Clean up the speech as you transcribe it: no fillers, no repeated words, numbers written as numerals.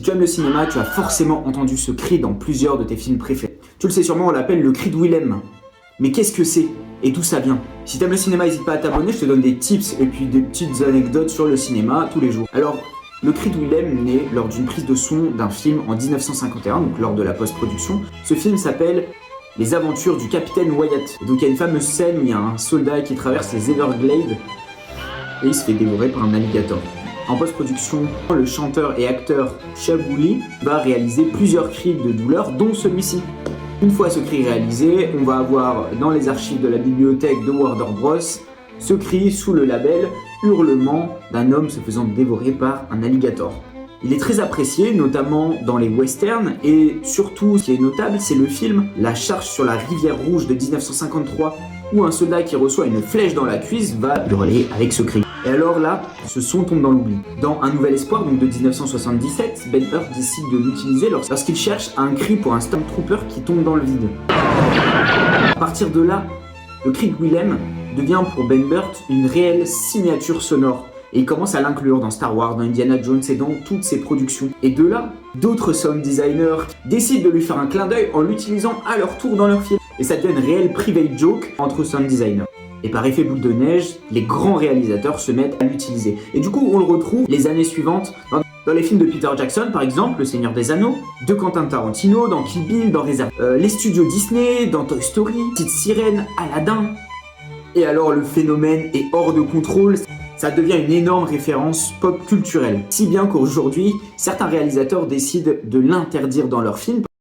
Si tu aimes le cinéma, tu as forcément entendu ce cri dans plusieurs de tes films préférés. Tu le sais sûrement, on l'appelle le cri de Willem. Mais qu'est-ce que c'est et d'où ça vient? Si tu aimes le cinéma, n'hésite pas à t'abonner, je te donne des tips et puis des petites anecdotes sur le cinéma tous les jours. Alors, le cri de Willem naît lors d'une prise de son d'un film en 1951, donc lors de la post-production. Ce film s'appelle Les aventures du capitaine Wyatt. Et donc il y a une fameuse scène où il y a un soldat qui traverse les Everglades et il se fait dévorer par un alligator. En post-production, le chanteur et acteur Shabu Lee va réaliser plusieurs cris de douleur, dont celui-ci. Une fois ce cri réalisé, on va avoir dans les archives de la bibliothèque de Warner Bros. Ce cri sous le label hurlement d'un homme se faisant dévorer par un alligator. Il est très apprécié, notamment dans les westerns, et surtout, ce qui est notable, c'est le film La Charge sur la rivière rouge de 1953, où un soldat qui reçoit une flèche dans la cuisse va hurler avec ce cri. Et alors là, ce son tombe dans l'oubli. Dans Un Nouvel Espoir, donc de 1977, Ben Hur décide de l'utiliser lorsqu'il cherche un cri pour un Stormtrooper qui tombe dans le vide. À partir de là, le cri de Willem devient pour Ben Hur une réelle signature sonore. Et il commence à l'inclure dans Star Wars, dans Indiana Jones et dans toutes ses productions. Et de là, d'autres sound designers décident de lui faire un clin d'œil en l'utilisant à leur tour dans leur film. Et ça devient une réelle private joke entre sound designers. Et par effet boule de neige, les grands réalisateurs se mettent à l'utiliser. Et du coup, on le retrouve les années suivantes dans les films de Peter Jackson, par exemple, Le Seigneur des Anneaux, de Quentin Tarantino, dans Kill Bill, dans Réservoir, les studios Disney, dans Toy Story, Petite Sirène, Aladdin. Et alors, le phénomène est hors de contrôle. Ça devient une énorme référence pop culturelle. Si bien qu'aujourd'hui, certains réalisateurs décident de l'interdire dans leurs films.